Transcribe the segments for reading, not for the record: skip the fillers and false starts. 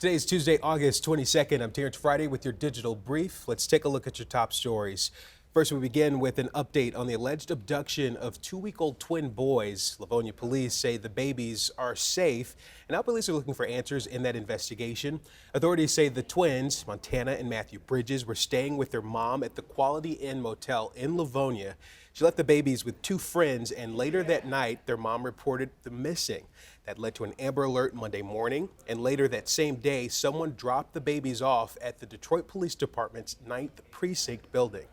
Today's Tuesday, August 22nd. I'm Terrence Friday with your digital brief. Let's take a look at your top stories. First, we begin with an update on the alleged abduction of two-week-old twin boys. Livonia police say the babies are safe, and now police are looking for answers in that investigation. Authorities say the twins, Montana and Matthew Bridges, were staying with their mom at the Quality Inn Motel in Livonia. She left the babies with two friends, and later that night, their mom reported them missing. That led to an Amber Alert Monday morning, and later that same day, someone dropped the babies off at the Detroit Police Department's 9th Precinct building.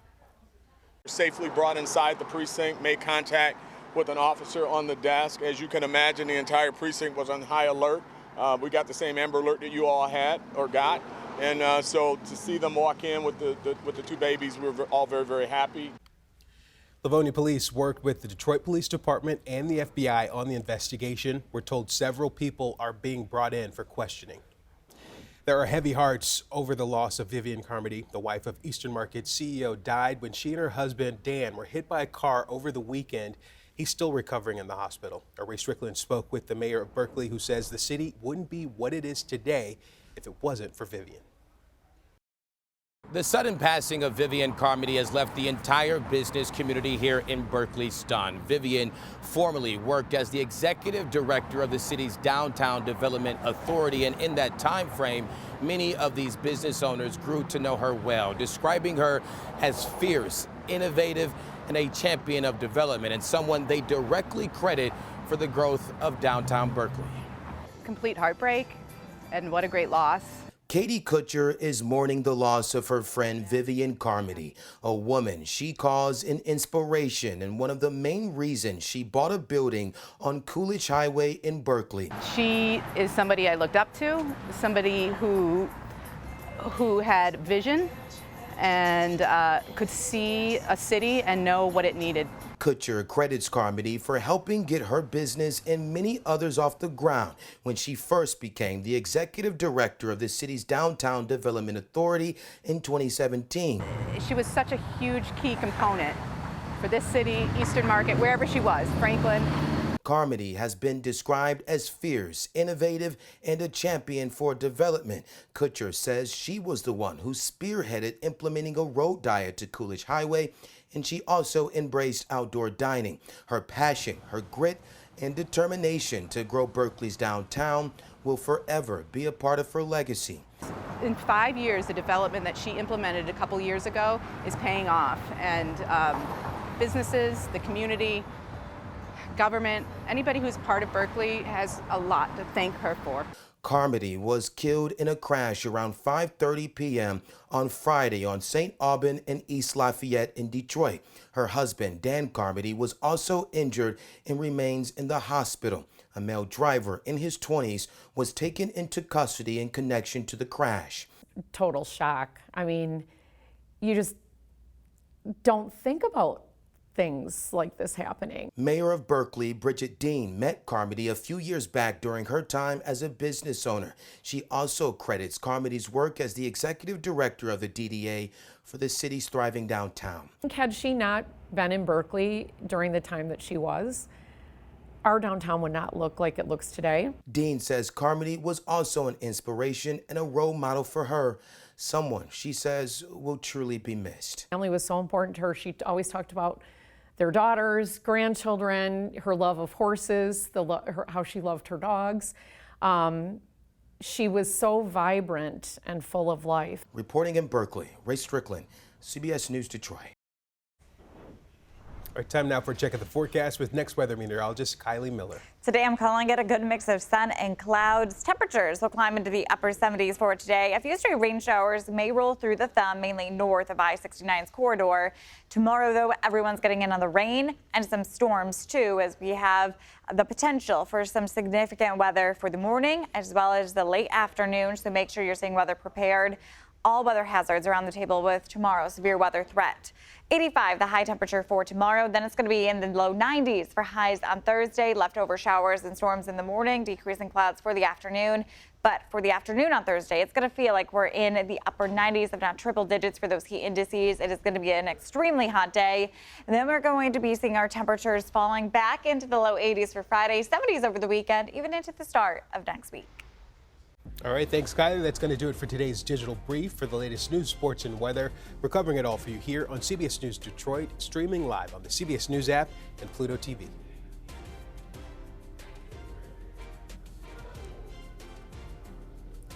Safely brought inside the precinct, made contact with an officer on the desk. As you can imagine, the entire precinct was on high alert. We got the same Amber Alert that you all had or got. And so to see them walk in with the two babies, we were all very, very happy. Livonia police worked with the Detroit Police Department and the FBI on the investigation. We're told several people are being brought in for questioning. There are heavy hearts over the loss of Vivian Carmody. The wife of Eastern Market CEO died when she and her husband, Dan, were hit by a car over the weekend. He's still recovering in the hospital. Ray Strickland spoke with the mayor of Berkeley, who says the city wouldn't be what it is today if it wasn't for Vivian. The sudden passing of Vivian Carmody has left the entire business community here in Berkeley stunned. Vivian formerly worked as the executive director of the city's Downtown Development Authority, and in that time frame, many of these business owners grew to know her well, describing her as fierce, innovative, and a champion of development, and someone they directly credit for the growth of downtown Berkeley. Complete heartbreak, and what a great loss. Katie Kutcher is mourning the loss of her friend Vivian Carmody, a woman she calls an inspiration and one of the main reasons she bought a building on Coolidge Highway in Berkeley. She is somebody I looked up to, somebody who had vision and could see a city and know what it needed. Kutcher credits Carmody for helping get her business and many others off the ground when she first became the executive director of the city's Downtown Development Authority in 2017. She was such a huge key component for this city, Eastern Market, wherever she was, Franklin. Carmody has been described as fierce, innovative, and a champion for development. Kutcher says she was the one who spearheaded implementing a road diet to Coolidge Highway, and she also embraced outdoor dining. Her passion, her grit, and determination to grow Berkeley's downtown will forever be a part of her legacy. In 5 years, the development that she implemented a couple years ago is paying off, and businesses, the community, government, anybody who's part of Berkeley has a lot to thank her for. Carmody was killed in a crash around 5:30 p.m. on Friday on St. Aubin and East Lafayette in Detroit. Her husband, Dan Carmody, was also injured and remains in the hospital. A male driver in his 20s was taken into custody in connection to the crash. Total shock. I mean, you just don't think about things like this happening. Mayor of Berkeley, Bridget Dean, met Carmody a few years back during her time as a business owner. She also credits Carmody's work as the executive director of the DDA for the city's thriving downtown. Had she not been in Berkeley during the time that she was, our downtown would not look like it looks today. Dean says Carmody was also an inspiration and a role model for her. Someone she says will truly be missed. Family was so important to her. She always talked about their daughters, grandchildren, her love of horses, how she loved her dogs. She was so vibrant and full of life. Reporting in Berkeley, Ray Strickland, CBS News Detroit. All right, time now for a check of the forecast with next weather meteorologist Kylie Miller. Today I'm calling it a good mix of sun and clouds. Temperatures will climb into the upper 70s for today. A few stray rain showers may roll through the thumb, mainly north of I-69's corridor. Tomorrow, though, everyone's getting in on the rain and some storms, too, as we have the potential for some significant weather for the morning as well as the late afternoon. So make sure you're staying weather prepared. All weather hazards are on the table with tomorrow's severe weather threat. 85 the high temperature for tomorrow. Then it's going to be in the low 90s for highs on Thursday. Leftover showers and storms in the morning, decreasing clouds for the afternoon. But for the afternoon on Thursday, it's going to feel like we're in the upper 90s, if not triple digits for those heat indices. It is going to be an extremely hot day. And then we're going to be seeing our temperatures falling back into the low 80s for Friday, 70s over the weekend, even into the start of next week. All right, thanks, Kylie. That's going to do it for today's Digital Brief. For the latest news, sports, and weather, we're covering it all for you here on CBS News Detroit, streaming live on the CBS News app and Pluto TV.